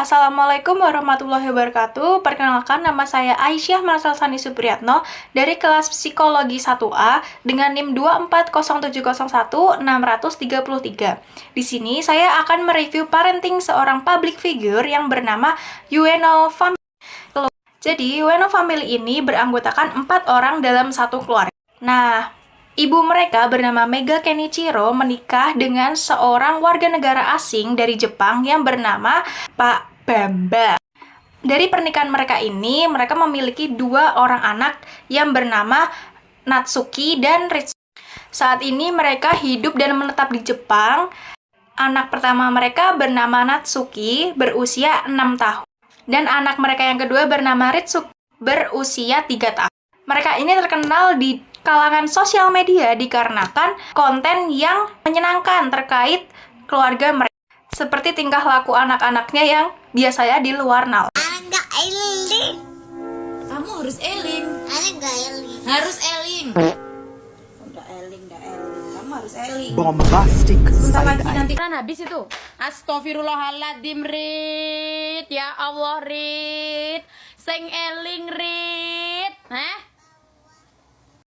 Assalamualaikum warahmatullahi wabarakatuh. Perkenalkan, nama saya Aisyah Marsal Sani Supriyatno dari kelas Psikologi 1A dengan NIM 240701633. Di sini saya akan mereview parenting seorang public figure yang bernama Ueno Family. Jadi, Ueno Family ini beranggotakan 4 orang dalam satu keluarga. Nah, ibu mereka bernama Mega Kenichiro menikah dengan seorang warga negara asing dari Jepang yang bernama Pak Bambang. Dari pernikahan mereka ini, mereka memiliki 2 orang anak yang bernama Natsuki dan Ritsuki. Saat ini mereka hidup dan menetap di Jepang. Anak pertama mereka bernama Natsuki, berusia 6 tahun. Dan anak mereka yang kedua bernama Ritsuki, berusia 3 tahun. Mereka ini terkenal di kalangan sosial media dikarenakan konten yang menyenangkan terkait keluarga mereka. Seperti tingkah laku anak-anaknya yang biasanya di luar nalar. Enggak eling. Kamu harus eling. Enggak eling. Harus eling. Udah eling. Kamu harus eling. Bombastic Sebentar side lagi eye. nanti kan habis itu. Astagfirullahaladzim, Rit. Ya Allah, Rit. Sing eling, Rit.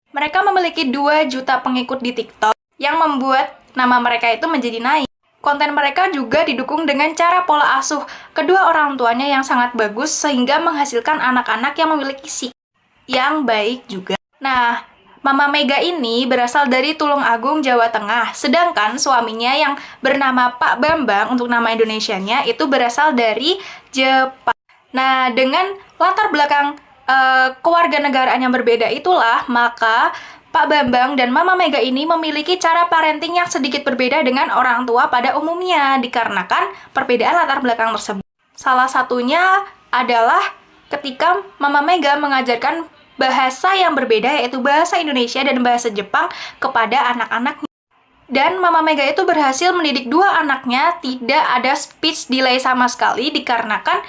Mereka memiliki 2 juta pengikut di TikTok yang membuat nama mereka itu menjadi naik. Konten mereka juga didukung dengan cara pola asuh kedua orang tuanya yang sangat bagus sehingga menghasilkan anak-anak yang memiliki sikap yang baik juga. Nah, Mama Mega ini berasal dari Tulungagung, Jawa Tengah, sedangkan suaminya yang bernama Pak Bambang untuk nama Indonesianya itu berasal dari Jepang. Nah, dengan latar belakang kewarganegaraan yang berbeda itulah, maka Pak Bambang dan Mama Mega ini memiliki cara parenting yang sedikit berbeda dengan orang tua pada umumnya, dikarenakan perbedaan latar belakang tersebut. Salah satunya adalah ketika Mama Mega mengajarkan bahasa yang berbeda, yaitu bahasa Indonesia dan bahasa Jepang kepada anak-anaknya. Dan Mama Mega itu berhasil mendidik 2 anaknya tidak ada speech delay sama sekali dikarenakan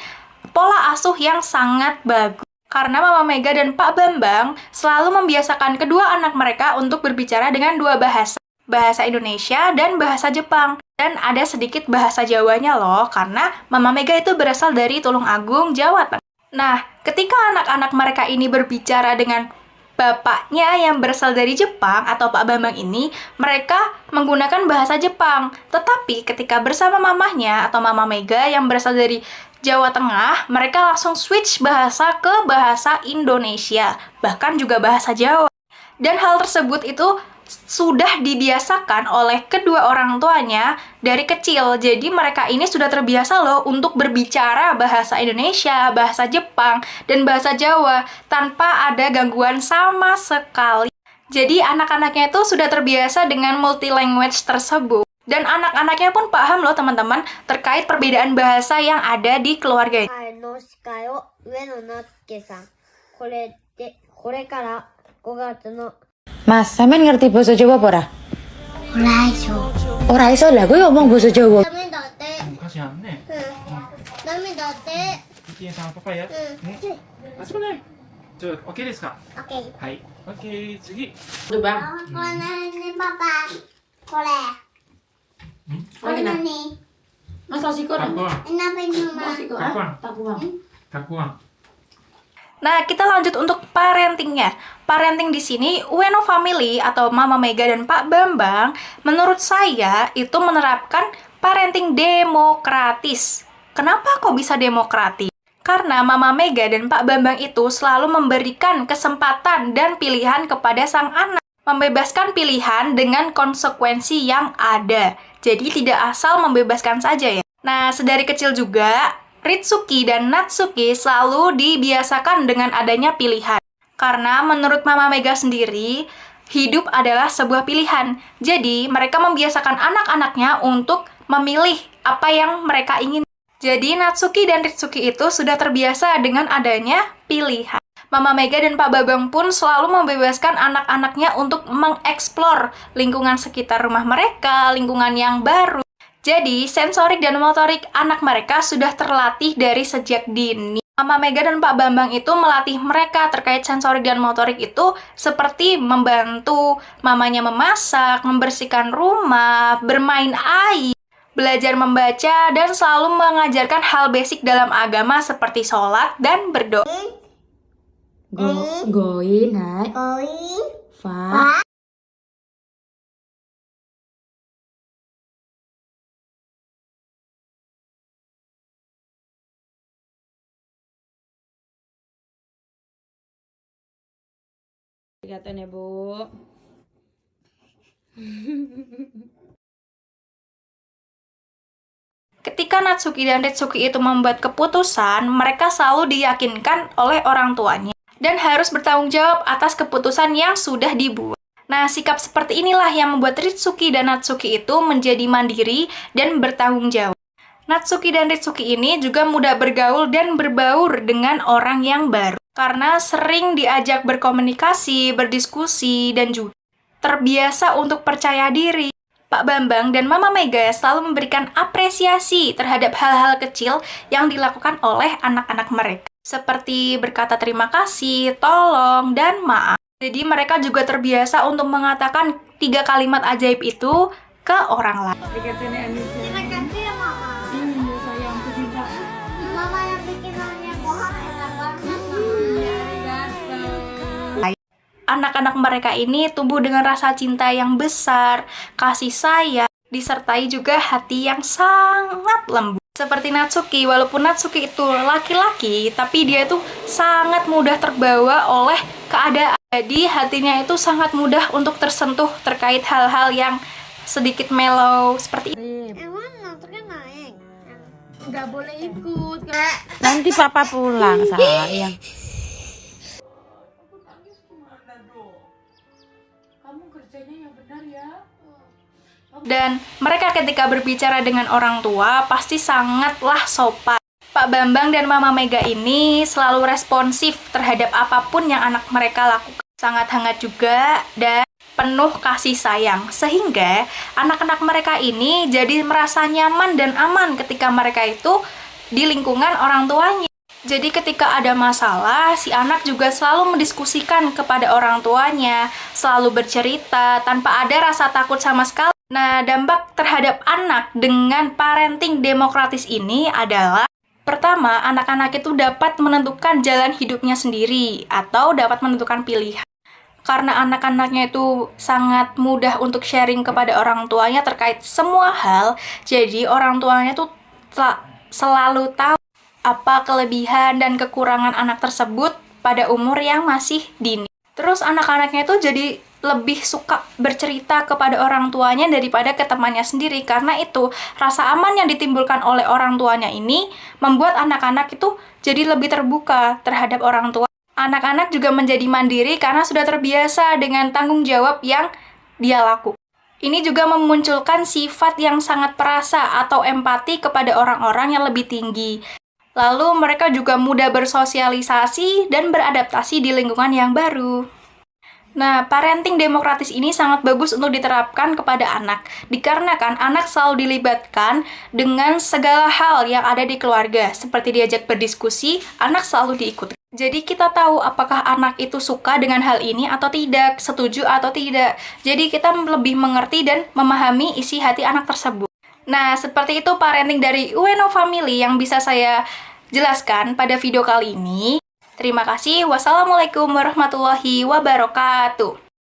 pola asuh yang sangat bagus. Karena Mama Mega dan Pak Bambang selalu membiasakan kedua anak mereka untuk berbicara dengan 2 bahasa. Bahasa Indonesia dan bahasa Jepang. Dan ada sedikit bahasa Jawanya loh, karena Mama Mega itu berasal dari Tulungagung, Jawa Tengah. Nah, ketika anak-anak mereka ini berbicara dengan bapaknya yang berasal dari Jepang atau Pak Bambang ini, mereka menggunakan bahasa Jepang. Tetapi ketika bersama mamahnya atau Mama Mega yang berasal dari Jawa Tengah, mereka langsung switch bahasa ke bahasa Indonesia, bahkan juga bahasa Jawa. Dan hal tersebut itu sudah dibiasakan oleh kedua orang tuanya dari kecil. Jadi mereka ini sudah terbiasa loh untuk berbicara bahasa Indonesia, bahasa Jepang, dan bahasa Jawa tanpa ada gangguan sama sekali. Jadi anak-anaknya itu sudah terbiasa dengan multi language tersebut. Dan anak-anaknya pun paham loh teman-teman terkait perbedaan bahasa yang ada di keluarga. 、Mas, sampean ngerti basa Jawa apa ora? Ora iso. Ora iso lah, kowe ngomong basa Jawa. Kami date. 昔あんね。 Kami date. キエさんパパや。あそこね。じゃあ OK ですか。 Oke. はい。OK 次。 Tuh, Bang. Mana ini papa? Boleh. Mana nih? Mas Losiko. たくあん。 Kenapa ini mama? Losiko. Takuan. Takuan. たくあん。 Nah, kita lanjut untuk parentingnya. Parenting di sini, Ueno Family atau Mama Mega dan Pak Bambang, menurut saya itu menerapkan parenting demokratis. Kenapa kok bisa demokratis? Karena Mama Mega dan Pak Bambang itu selalu memberikan kesempatan dan pilihan kepada sang anak. Membebaskan pilihan dengan konsekuensi yang ada. Jadi tidak asal membebaskan saja ya. Nah, sedari kecil juga, Ritsuki dan Natsuki selalu dibiasakan dengan adanya pilihan. Karena menurut Mama Mega sendiri, hidup adalah sebuah pilihan. Jadi, mereka membiasakan anak-anaknya untuk memilih apa yang mereka ingin. Jadi, Natsuki dan Ritsuki itu sudah terbiasa dengan adanya pilihan. Mama Mega dan Pak Bambang pun selalu membebaskan anak-anaknya untuk mengeksplor lingkungan sekitar rumah mereka, lingkungan yang baru. Jadi, sensorik dan motorik anak mereka sudah terlatih dari sejak dini. Mama Mega dan Pak Bambang itu melatih mereka terkait sensorik dan motorik itu seperti membantu mamanya memasak, membersihkan rumah, bermain air, belajar membaca, dan selalu mengajarkan hal basic dalam agama seperti sholat dan berdoa. Goin, hai. Koi. Fa. Katanya Bu. Ketika Natsuki dan Ritsuki itu membuat keputusan, mereka selalu diyakinkan oleh orang tuanya dan harus bertanggung jawab atas keputusan yang sudah dibuat. Nah, sikap seperti inilah yang membuat Ritsuki dan Natsuki itu menjadi mandiri dan bertanggung jawab. Natsuki dan Ritsuki ini juga mudah bergaul dan berbaur dengan orang yang baru karena sering diajak berkomunikasi, berdiskusi, dan juga terbiasa untuk percaya diri. Pak Bambang dan Mama Mega selalu memberikan apresiasi terhadap hal-hal kecil yang dilakukan oleh anak-anak mereka, seperti berkata terima kasih, tolong, dan maaf. Jadi mereka juga terbiasa untuk mengatakan 3 kalimat ajaib itu ke orang lain. Terima kasih ya Mama. Mama yang bikinannya pohon enak banget. Anak-anak mereka ini tumbuh dengan rasa cinta yang besar, kasih sayang, disertai juga hati yang sangat lembut. Seperti Natsuki, walaupun Natsuki itu laki-laki, tapi dia itu sangat mudah terbawa oleh keadaan. Jadi hatinya itu sangat mudah untuk tersentuh terkait hal-hal yang sedikit mellow seperti itu. Emang nantinya naik. Nggak boleh ikut. Nanti papa pulang, sayang. Kamu kerjanya yang benar ya. Dan mereka ketika berbicara dengan orang tua pasti sangatlah sopan. Pak Bambang dan Mama Mega ini selalu responsif terhadap apapun yang anak mereka lakukan. Sangat hangat juga dan penuh kasih sayang. Sehingga anak-anak mereka ini jadi merasa nyaman dan aman ketika mereka itu di lingkungan orang tuanya. Jadi ketika ada masalah, si anak juga selalu mendiskusikan kepada orang tuanya, selalu bercerita tanpa ada rasa takut sama sekali. Nah, dampak terhadap anak dengan parenting demokratis ini adalah pertama, anak-anak itu dapat menentukan jalan hidupnya sendiri atau dapat menentukan pilihan. Karena anak-anaknya itu sangat mudah untuk sharing kepada orang tuanya terkait semua hal, jadi orang tuanya tuh selalu tahu apa kelebihan dan kekurangan anak tersebut pada umur yang masih dini. Terus anak-anaknya itu jadi lebih suka bercerita kepada orang tuanya daripada ke temannya sendiri. Karena itu, rasa aman yang ditimbulkan oleh orang tuanya ini membuat anak-anak itu jadi lebih terbuka terhadap orang tua. Anak-anak juga menjadi mandiri karena sudah terbiasa dengan tanggung jawab yang dia lakukan. Ini juga memunculkan sifat yang sangat perasa atau empati kepada orang-orang yang lebih tinggi. Lalu mereka juga mudah bersosialisasi dan beradaptasi di lingkungan yang baru. Nah, parenting demokratis ini sangat bagus untuk diterapkan kepada anak, dikarenakan anak selalu dilibatkan dengan segala hal yang ada di keluarga, seperti diajak berdiskusi, anak selalu diikuti. Jadi kita tahu apakah anak itu suka dengan hal ini atau tidak, setuju atau tidak. Jadi kita lebih mengerti dan memahami isi hati anak tersebut. Nah, seperti itu parenting dari Ueno Family yang bisa saya jelaskan pada video kali ini. Terima kasih. Wassalamualaikum warahmatullahi wabarakatuh.